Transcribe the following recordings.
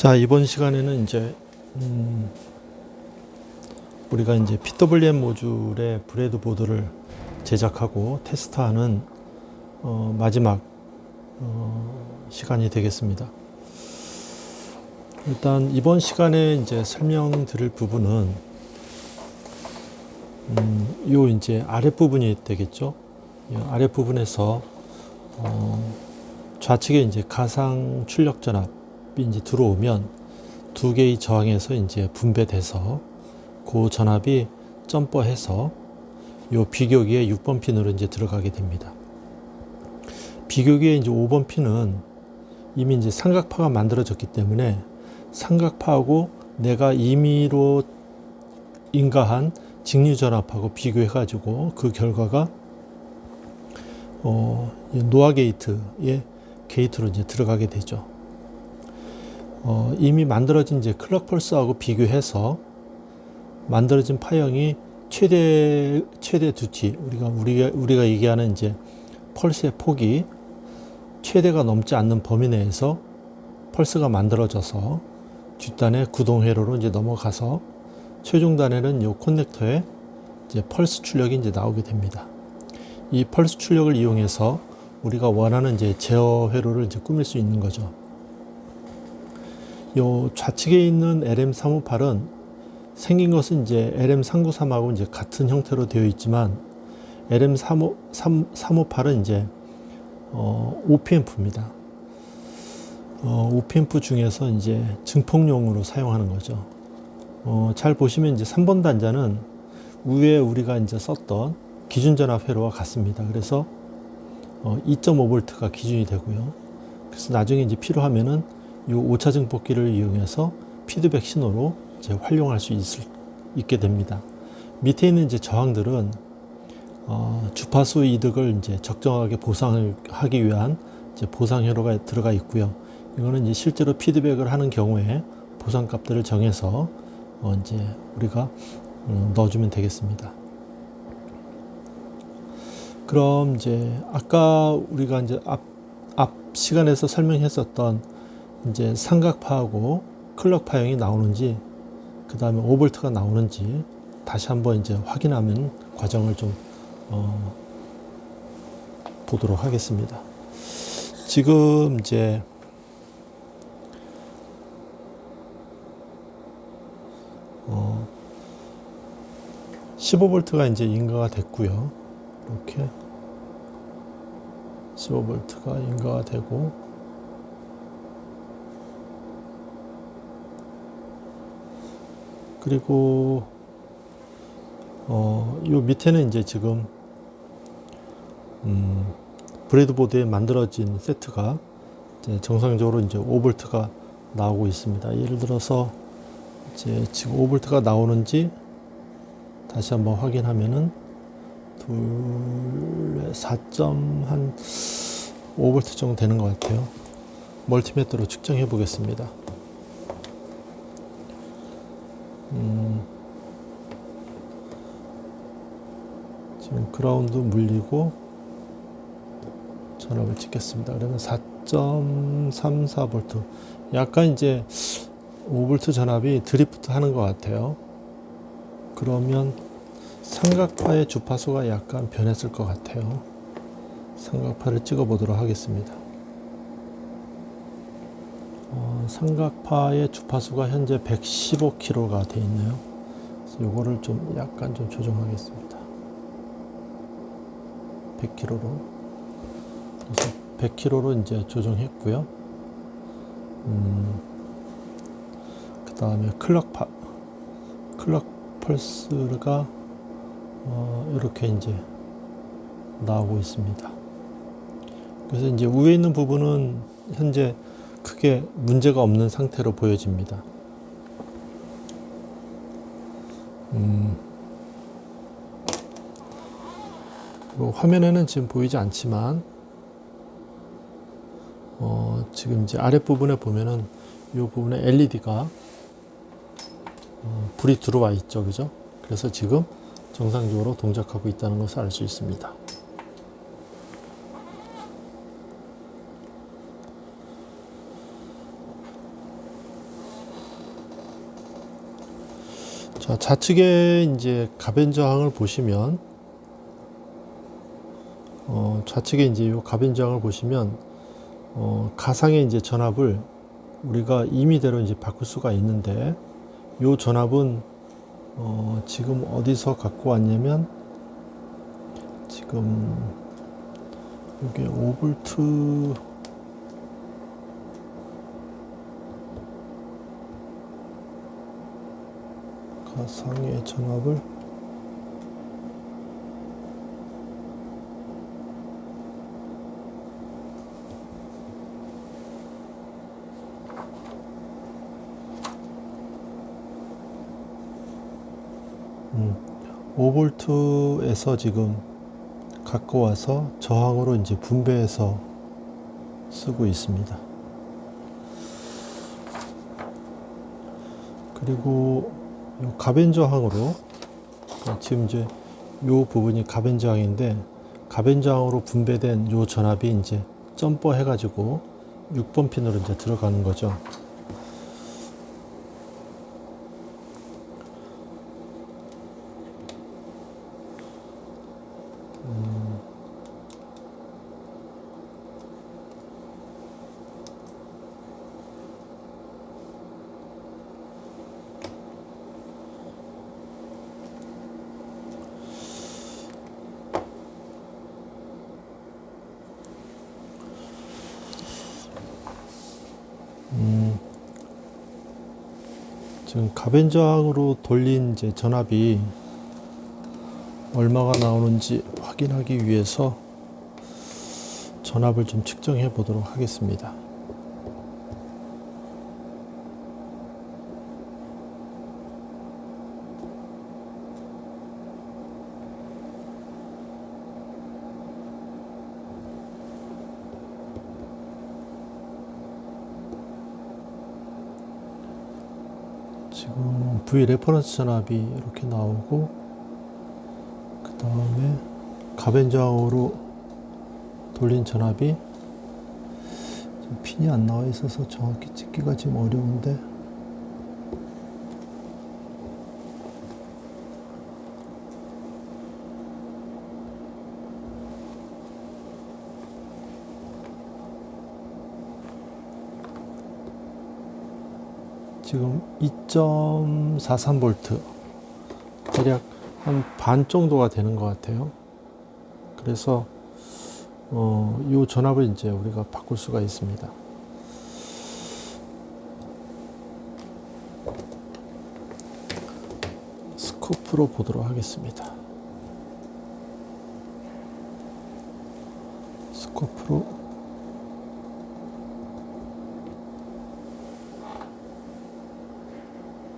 자, 이번 시간에는 이제 우리가 이제 PWM 모듈의 브레드보드를 제작하고 테스트하는 마지막 시간이 되겠습니다. 일단 이번 시간에 이제 설명드릴 부분은 요 이제 아랫부분이 되겠죠. 이 아랫부분에서 좌측에 이제 가상 출력 전압이 이제 들어오면 두 개의 저항에서 이제 분배돼서 그 전압이 점퍼해서 요 비교기의 6번 핀으로 이제 들어가게 됩니다. 비교기의 이제 5번 핀은 이미 이제 삼각파가 만들어졌기 때문에 삼각파하고 내가 임의로 인가한 직류 전압하고 비교해 가지고 그 결과가 노아 게이트의 게이트로 이제 들어가게 되죠. 이미 만들어진 이제 클럭 펄스하고 비교해서 만들어진 파형이 최대 두티, 우리가 얘기하는 이제 펄스의 폭이 최대가 넘지 않는 범위 내에서 펄스가 만들어져서 뒷단에 구동 회로로 이제 넘어가서 최종 단에는 요 커넥터에 이제 펄스 출력이 이제 나오게 됩니다. 이 펄스 출력을 이용해서 우리가 원하는 이제 제어 회로를 이제 꾸밀 수 있는 거죠. 요 좌측에 있는 LM358은 생긴 것은 이제 LM393하고 이제 같은 형태로 되어 있지만 LM358은 이제 OPMP입니다. OPMP 중에서 이제 증폭용으로 사용하는 거죠. 잘 보시면 이제 3번 단자는 위에 우리가 이제 썼던 기준 전압 회로와 같습니다. 그래서 2.5V가 기준이 되고요. 그래서 나중에 이제 필요하면은 이 5차 증폭기를 이용해서 피드백 신호로 이제 활용할 수 있게 됩니다. 밑에 있는 이제 저항들은 주파수 이득을 이제 적정하게 보상을 하기 위한 이제 보상 회로가 들어가 있고요. 이거는 이제 실제로 피드백을 하는 경우에 보상 값들을 정해서 이제 우리가 넣어주면 되겠습니다. 그럼 이제 아까 우리가 이제 앞 시간에서 설명했었던 이제 삼각파하고 클럭 파형이 나오는지, 그 다음에 5V가 나오는지 다시 한번 이제 확인하는 과정을 좀 보도록 하겠습니다. 지금 이제 15V가 이제 인가가 됐고요. 이렇게 15V가 인가가 되고, 그리고 요 밑에는 이제 지금 브레드보드에 만들어진 세트가 이제 정상적으로 이제 5V가 나오고 있습니다. 예를 들어서 이제 지금 5V가 나오는지 다시 한번 확인하면은 4.5V 정도 되는 것 같아요. 멀티미터로 측정해 보겠습니다. 지금 그라운드 물리고 전압을 찍겠습니다. 그러면 4.34V. 약간 이제 5V 전압이 드리프트 하는 것 같아요. 그러면 삼각파의 주파수가 약간 변했을 것 같아요. 삼각파를 찍어 보도록 하겠습니다. 삼각파의 주파수가 현재 115kHz가 되어 있네요. 그래서 요거를 좀 약간 좀 조정하겠습니다. 100kHz로. 그래서 100kHz로 이제 조정했고요. 그 다음에 클럭 펄스가 이렇게 이제 나오고 있습니다. 그래서 이제 위에 있는 부분은 현재 크게 문제가 없는 상태로 보여집니다. 화면에는 지금 보이지 않지만 지금 이제 아랫부분에 보면은 이 부분에 LED가 불이 들어와 있죠, 그죠? 그래서 지금 정상적으로 동작하고 있다는 것을 알 수 있습니다. 자, 좌측에 이제 가변 저항을 보시면, 좌측에 이제 요 가변 저항을 보시면, 가상의 이제 전압을 우리가 임의대로 이제 바꿀 수가 있는데, 요 전압은, 지금 어디서 갖고 왔냐면, 지금, 이게 5V, 가상의 전압을, 음, 5V에서 지금 갖고 와서 저항으로 이제 분배해서 쓰고 있습니다. 그리고 요 가변 저항으로, 지금 이제 요 부분이 가변 저항인데, 가변 저항으로 분배된 요 전압이 이제 점퍼 해가지고 6번 핀으로 이제 들어가는 거죠. 지금 가변 저항으로 돌린 이제 전압이 얼마가 나오는지 확인하기 위해서 전압을 좀 측정해 보도록 하겠습니다. 지금 V 레퍼런스 전압이 이렇게 나오고, 그 다음에 가변 저항으로 돌린 전압이, 지금 핀이 안 나와 있어서 정확히 찍기가 지금 어려운데, 지금 2.43V, 대략 한 반 정도가 되는 것 같아요. 그래서 이 전압을 이제 우리가 바꿀 수가 있습니다. 스코프로 보도록 하겠습니다. 스코프로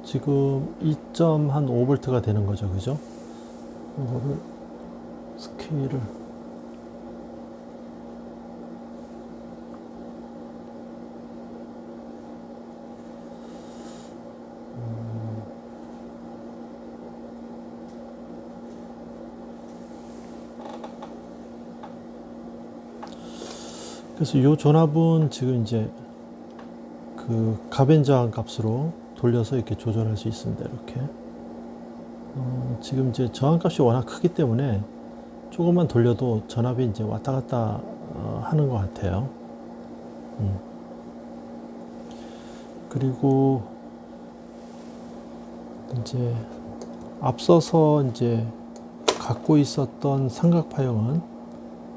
지금 2.5V가 되는 거죠, 그죠? 이거를 스케일을 그래서 이 전압은 지금 이제 그 가변 저항 값으로 돌려서 이렇게 조절할 수 있습니다. 이렇게 지금 이제 저항 값이 워낙 크기 때문에 조금만 돌려도 전압이 이제 왔다 갔다 하는 것 같아요. 그리고 이제 앞서서 이제 갖고 있었던 삼각 파형은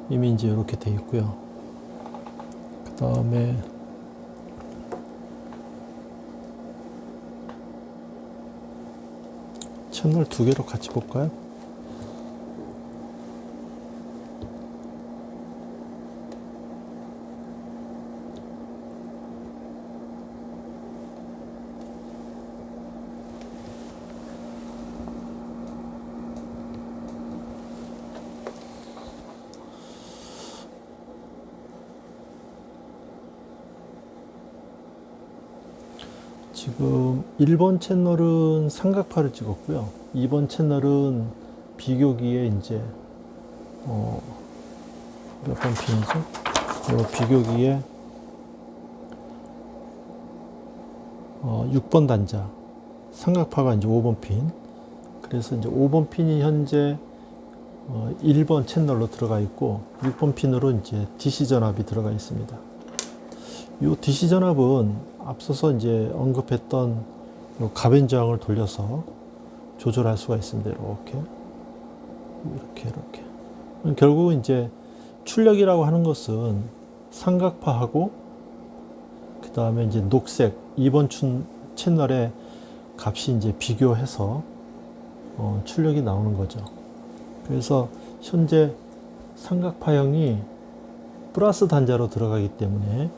이미 이제 이렇게 돼 있고요. 그 다음에 채널 두 개로 같이 볼까요? 지금 1번 채널은 삼각파를 찍었고요. 2번 채널은 비교기에 이제 몇 번 핀이죠? 비교기에 6번 단자 삼각파가 이제 5번 핀. 그래서 이제 5번 핀이 현재 1번 채널로 들어가 있고 6번 핀으로 이제 DC 전압이 들어가 있습니다. 이 DC 전압은 앞서서 이제 언급했던 요 가변 저항을 돌려서 조절할 수가 있습니다. 이렇게. 결국은 이제 출력이라고 하는 것은 삼각파하고 그 다음에 이제 녹색 2번 채널의 값이 이제 비교해서 출력이 나오는 거죠. 그래서 현재 삼각파형이 플러스 단자로 들어가기 때문에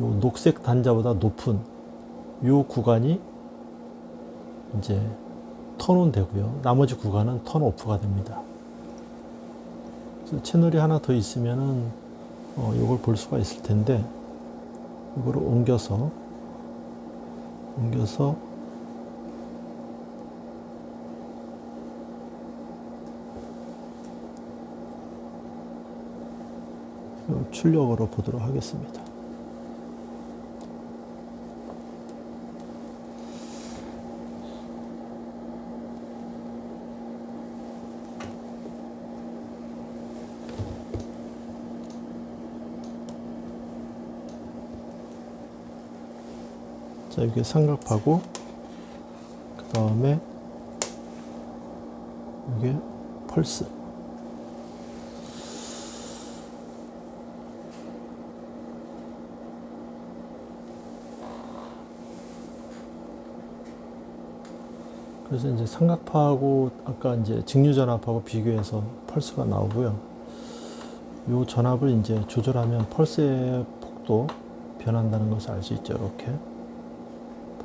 요 녹색 단자보다 높은 요 구간이 이제 턴온 되고요. 나머지 구간은 턴 오프가 됩니다. 그래서 채널이 하나 더 있으면은 요걸 볼 수가 있을 텐데 이거를 옮겨서 출력으로 보도록 하겠습니다. 자, 이게 삼각파고 그 다음에 이게 펄스. 그래서 이제 삼각파하고 아까 이제 직류전압하고 비교해서 펄스가 나오고요. 이 전압을 이제 조절하면 펄스의 폭도 변한다는 것을 알 수 있죠. 이렇게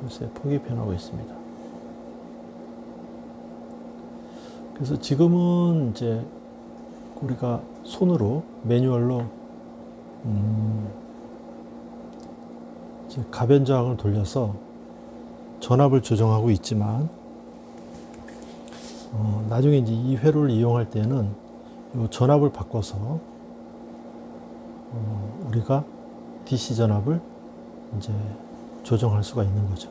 펄스의 폭이 변하고 있습니다. 그래서 지금은 이제 우리가 손으로 매뉴얼로 이제 가변 저항을 돌려서 전압을 조정하고 있지만 나중에 이제 이 회로를 이용할 때는 이 전압을 바꿔서 우리가 DC 전압을 이제 조정할 수가 있는 거죠.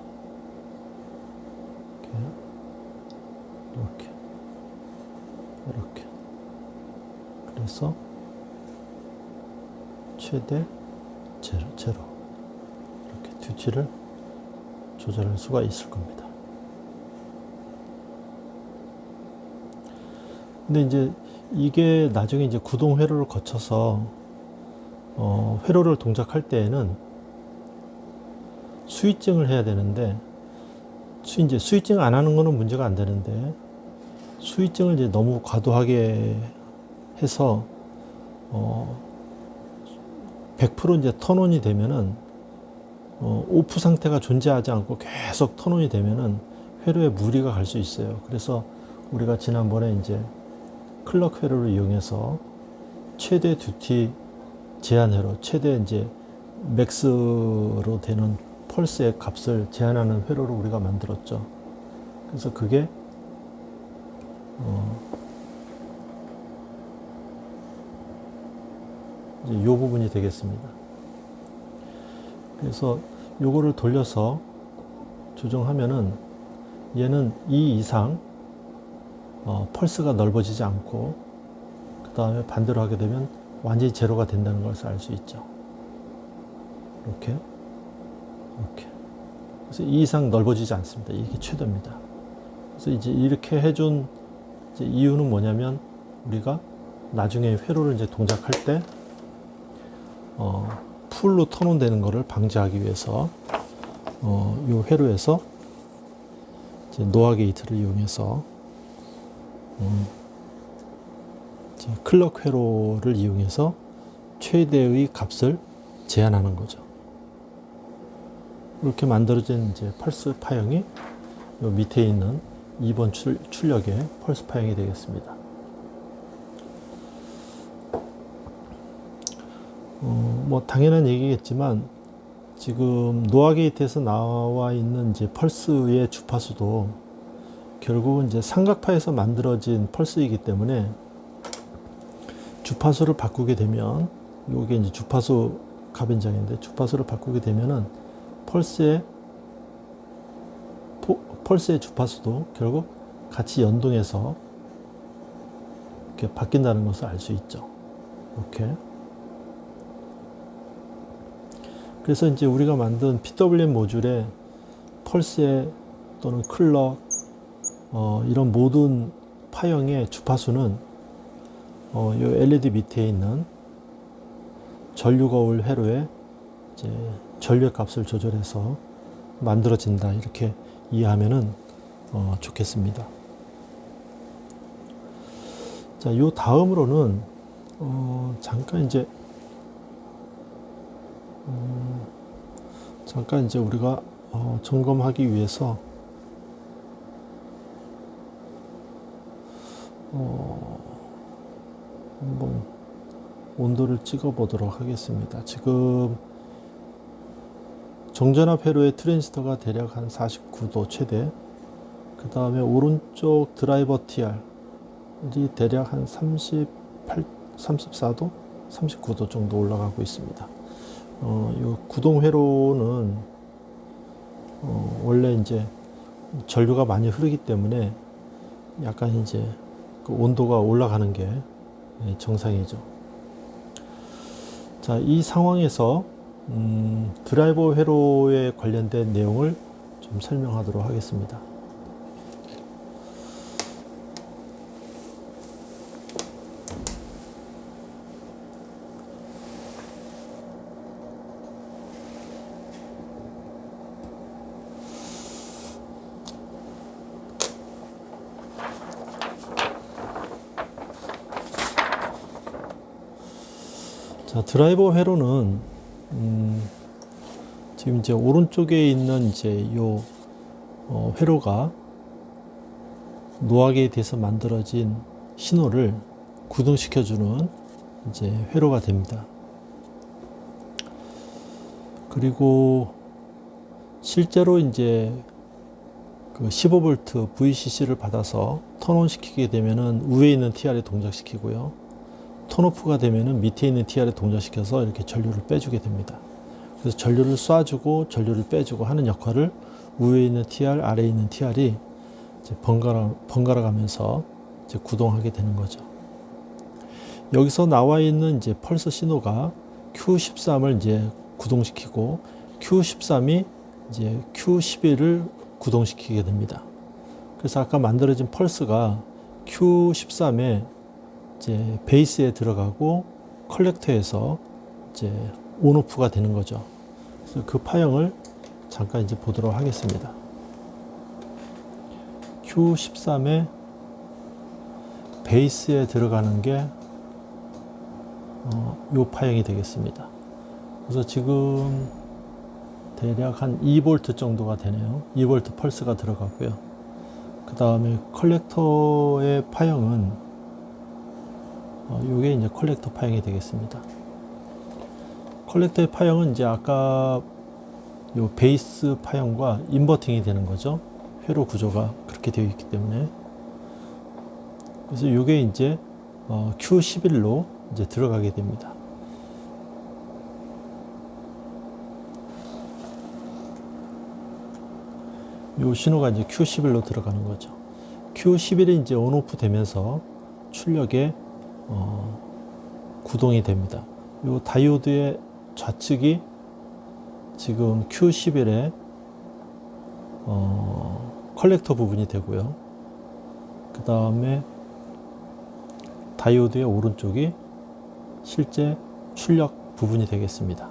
이렇게. 그래서 최대 제로 이렇게 듀티를 조절할 수가 있을 겁니다. 근데 이제 이게 나중에 이제 구동 회로를 거쳐서 회로를 동작할 때에는 스위칭을 해야 되는데 이제 스위칭 안 하는 거는 문제가 안 되는데 스위칭을 이제 너무 과도하게 해서 100% 이제 턴온이 되면은 오프 상태가 존재하지 않고 계속 턴온이 되면은 회로에 무리가 갈 수 있어요. 그래서 우리가 지난번에 이제 클럭 회로를 이용해서 최대 듀티 제한 회로, 최대 이제 맥스로 되는 펄스의 값을 제한하는 회로를 우리가 만들었죠. 그래서 그게 이제 이 부분이 되겠습니다. 그래서 요거를 돌려서 조정하면은 얘는 2 이상 펄스가 넓어지지 않고 그 다음에 반대로 하게 되면 완전히 제로가 된다는 것을 알 수 있죠. 이렇게. 그래서 2 이상 넓어지지 않습니다. 이게 최대입니다. 그래서 이제 이렇게 해준 이제 이유는 뭐냐면 우리가 나중에 회로를 이제 동작할 때 풀로 턴온 되는 것을 방지하기 위해서 이 회로에서 이제 노아 게이트를 이용해서 이제 클럭 회로를 이용해서 최대의 값을 제한하는 거죠. 이렇게 만들어진 이제 펄스 파형이 요 밑에 있는 2번 출력의 펄스 파형이 되겠습니다. 뭐 당연한 얘기겠지만 지금 노아 게이트에서 나와 있는 이제 펄스의 주파수도 결국은 이제 삼각파에서 만들어진 펄스이기 때문에 주파수를 바꾸게 되면 이게 이제 주파수 가변장인데 주파수를 바꾸게 되면은 펄스의 펄스의 주파수도 결국 같이 연동해서 이렇게 바뀐다는 것을 알 수 있죠. 이렇게. 그래서 이제 우리가 만든 PWM 모듈에 펄스의 또는 클럭 이런 모든 파형의 주파수는 이 LED 밑에 있는 전류 거울 회로에 이제 전류의 값을 조절해서 만들어진다, 이렇게 이해하면은 좋겠습니다. 자, 요 다음으로는 잠깐 이제 우리가 점검하기 위해서 한번 온도를 찍어 보도록 하겠습니다. 지금 정전압 회로의 트랜지스터가 대략 한 49도 최대, 그 다음에 오른쪽 드라이버 TR이 대략 한 34도, 39도 정도 올라가고 있습니다. 이 구동 회로는 원래 이제 전류가 많이 흐르기 때문에 약간 이제 그 온도가 올라가는 게 정상이죠. 자, 이 상황에서 드라이버 회로에 관련된 내용을 좀 설명하도록 하겠습니다. 자, 드라이버 회로는 지금 이제 오른쪽에 있는 이제 요 회로가 노화기에 대해서 만들어진 신호를 구동시켜주는 이제 회로가 됩니다. 그리고 실제로 이제 그 15V VCC를 받아서 턴온 시키게 되면은 위에 있는 TR에 동작시키고요. 턴오프가 되면은 밑에 있는 TR에 동작시켜서 이렇게 전류를 빼주게 됩니다. 그래서 전류를 쏴주고 전류를 빼주고 하는 역할을 위에 있는 TR, 아래에 있는 TR이 이제 번갈아 가면서 이제 구동하게 되는 거죠. 여기서 나와 있는 이제 펄스 신호가 Q13을 이제 구동시키고 Q13이 이제 Q11을 구동시키게 됩니다. 그래서 아까 만들어진 펄스가 Q13에 이제 베이스에 들어가고 컬렉터에서 이제 온오프가 되는 거죠. 그래서 그 파형을 잠깐 이제 보도록 하겠습니다. Q13에 베이스에 들어가는 게 요 파형이 되겠습니다. 그래서 지금 대략 한 2V 정도가 되네요. 2V 펄스가 들어가고요. 그 다음에 컬렉터의 파형은 요게 이제 컬렉터 파형이 되겠습니다. 컬렉터의 파형은 이제 아까 요 베이스 파형과 인버팅이 되는 거죠. 회로 구조가 그렇게 되어 있기 때문에. 그래서 요게 이제 Q11로 이제 들어가게 됩니다. 요 신호가 이제 Q11로 들어가는 거죠. Q11이 이제 온오프 되면서 출력에 구동이 됩니다. 요 다이오드의 좌측이 지금 Q11의 컬렉터 부분이 되고요. 그 다음에 다이오드의 오른쪽이 실제 출력 부분이 되겠습니다.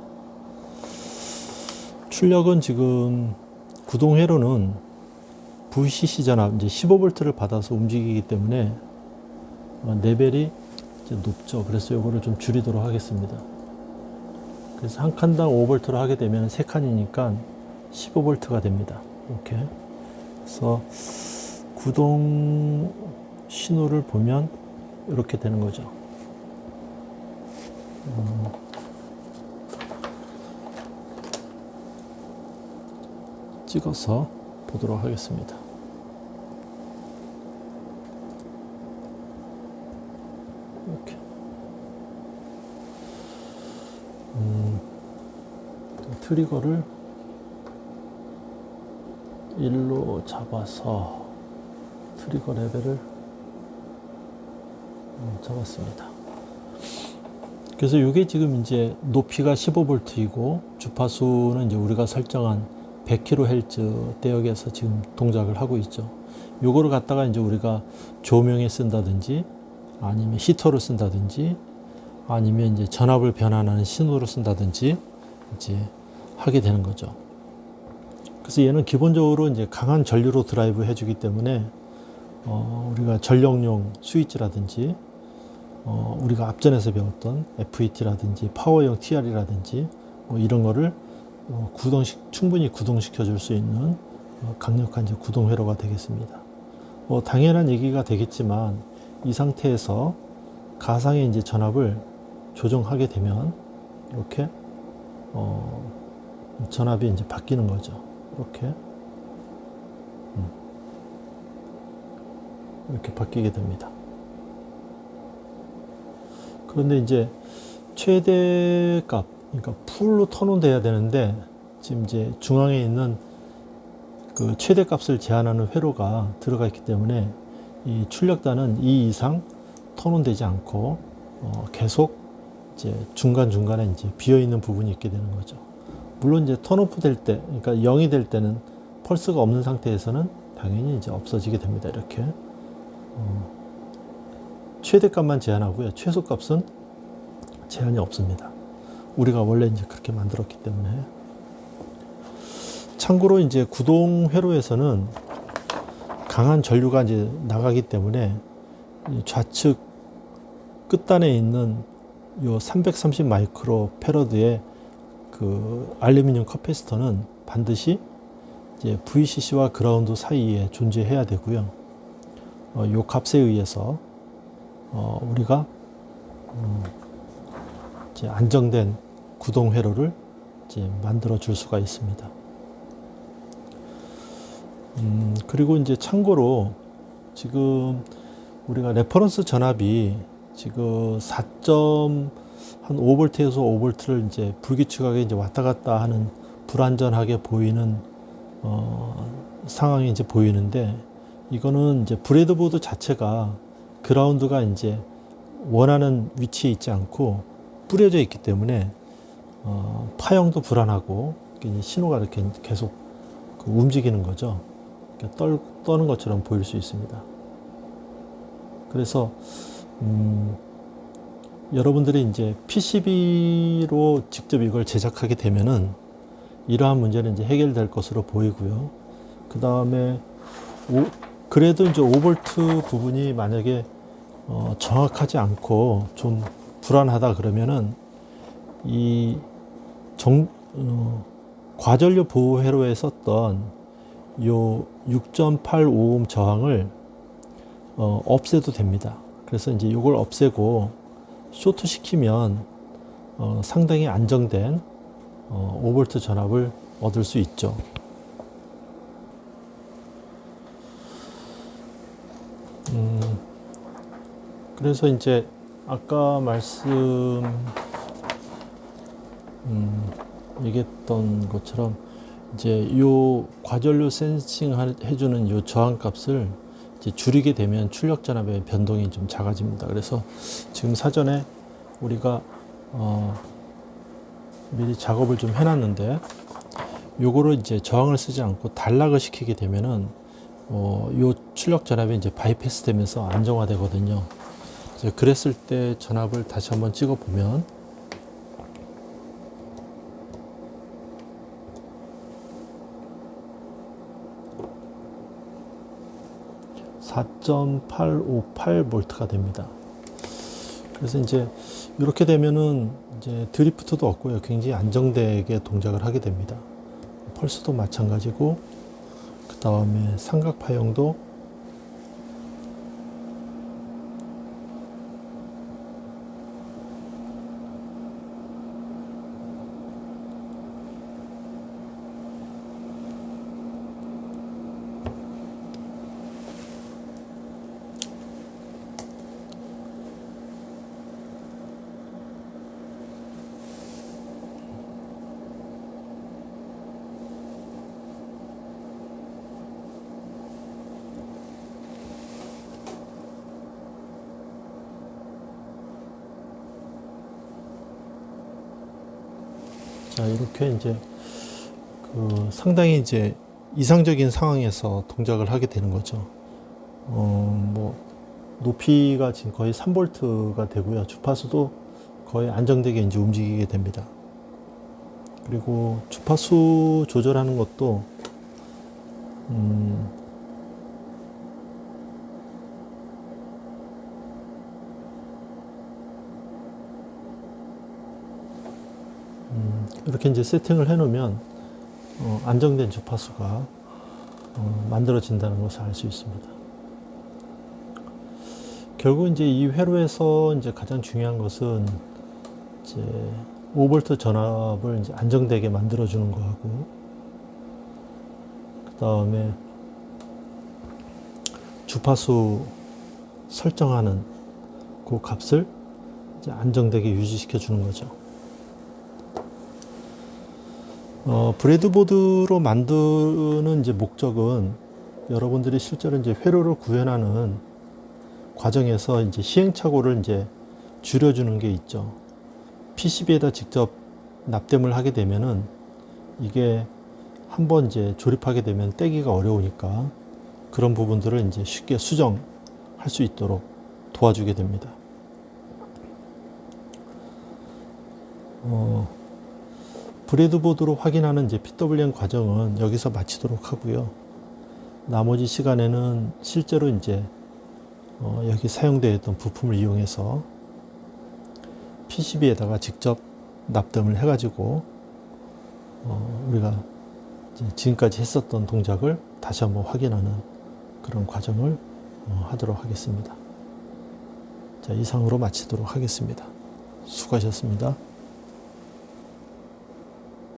출력은 지금 구동 회로는 VCC 전압 이제 15V를 받아서 움직이기 때문에 레벨이 이제 높죠. 그래서 이거를 좀 줄이도록 하겠습니다. 그래서 한 칸당 5V로 하게 되면 3칸이니까 15V가 됩니다. 이렇게. 그래서 구동 신호를 보면 이렇게 되는 거죠. 찍어서 보도록 하겠습니다. 이렇게. 트리거를 1로 잡아서 트리거 레벨을 잡았습니다. 그래서 이게 지금 이제 높이가 15V이고 주파수는 이제 우리가 설정한 100kHz 대역에서 지금 동작을 하고 있죠. 요거를 갖다가 이제 우리가 조명에 쓴다든지 아니면 히터를 쓴다든지 아니면 이제 전압을 변환하는 신호를 쓴다든지 이제 하게 되는 거죠. 그래서 얘는 기본적으로 이제 강한 전류로 드라이브 해주기 때문에 우리가 전력용 스위치라든지 우리가 앞전에서 배웠던 FET라든지 파워용 TR이라든지 뭐 이런 거를 충분히 구동시켜 줄 수 있는 강력한 이제 구동 회로가 되겠습니다. 당연한 얘기가 되겠지만 이 상태에서 가상의 이제 전압을 조정하게 되면 이렇게 전압이 이제 바뀌는 거죠. 이렇게 바뀌게 됩니다. 그런데 이제 최대값, 그러니까 풀로 턴온 돼야 되는데 지금 이제 중앙에 있는 그 최대값을 제한하는 회로가 들어가 있기 때문에 이 출력단은 이 이상 턴온 되지 않고 계속 이제 중간중간에 이제 비어 있는 부분이 있게 되는 거죠. 물론 이제 턴오프 될 때, 그러니까 0이 될 때는 펄스가 없는 상태에서는 당연히 이제 없어지게 됩니다. 이렇게 최대값만 제한하고요. 최소값은 제한이 없습니다. 우리가 원래 이제 그렇게 만들었기 때문에. 참고로 이제 구동 회로에서는 강한 전류가 이제 나가기 때문에 좌측 끝단에 있는 요 330 마이크로 패러드의 그 알루미늄 커패시터는 반드시 이제 VCC와 그라운드 사이에 존재해야 되고요. 요 값에 의해서 우리가 이제 안정된 구동 회로를 이제 만들어 줄 수가 있습니다. 그리고 이제 참고로 지금 우리가 레퍼런스 전압이 지금 4.5V에서 5V를 이제 불규칙하게 이제 왔다 갔다 하는 불안전하게 보이는 상황이 이제 보이는데, 이거는 이제 브레드보드 자체가 그라운드가 이제 원하는 위치에 있지 않고 뿌려져 있기 때문에 파형도 불안하고 신호가 이렇게 계속 움직이는 거죠. 떠는 것처럼 보일 수 있습니다. 그래서 여러분들이 이제 PCB로 직접 이걸 제작하게 되면은 이러한 문제는 이제 해결될 것으로 보이고요. 그 다음에 그래도 이제 5V 부분이 만약에 정확하지 않고 좀 불안하다 그러면은 이 과전류 보호 회로에 썼던 요 6.85옴 저항을 없애도 됩니다. 그래서 이제 이걸 없애고 쇼트 시키면 상당히 안정된 5V 전압을 얻을 수 있죠. 그래서 이제 아까 얘기했던 것처럼 이제 요 과전류 센싱 해주는 요 저항 값을 이제 줄이게 되면 출력 전압의 변동이 좀 작아집니다. 그래서 지금 사전에 우리가 미리 작업을 좀 해놨는데, 요거를 이제 저항을 쓰지 않고 단락을 시키게 되면은 요 출력 전압이 이제 바이패스 되면서 안정화되거든요. 그랬을 때 전압을 다시 한번 찍어 보면 4.858V가 됩니다. 그래서 이제 이렇게 되면은 이제 드리프트도 없고요. 굉장히 안정되게 동작을 하게 됩니다. 펄스도 마찬가지고, 그 다음에 삼각 파형도 자, 이렇게 이제 상당히 이제 이상적인 상황에서 동작을 하게 되는 거죠. 뭐 높이가 지금 거의 3볼트가 되고요. 주파수도 거의 안정되게 이제 움직이게 됩니다. 그리고 주파수 조절하는 것도 이렇게 이제 세팅을 해 놓으면 안정된 주파수가 만들어진다는 것을 알 수 있습니다. 결국 이제 이 회로에서 이제 가장 중요한 것은 이제 5V 전압을 이제 안정되게 만들어주는 거하고, 그 다음에 주파수 설정하는 그 값을 이제 안정되게 유지시켜 주는 거죠. 브레드보드로 만드는 이제 목적은 여러분들이 실제로 이제 회로를 구현하는 과정에서 이제 시행착오를 이제 줄여주는 게 있죠. PCB에다 직접 납땜을 하게 되면은 이게 한번 이제 조립하게 되면 떼기가 어려우니까 그런 부분들을 이제 쉽게 수정할 수 있도록 도와주게 됩니다. 브레드보드로 확인하는 이제 PWM 과정은 여기서 마치도록 하고요. 나머지 시간에는 실제로 이제 여기 사용되어 있던 부품을 이용해서 PCB에다가 직접 납땜을 해가지고 우리가 지금까지 했었던 동작을 다시 한번 확인하는 그런 과정을 하도록 하겠습니다. 자, 이상으로 마치도록 하겠습니다. 수고하셨습니다.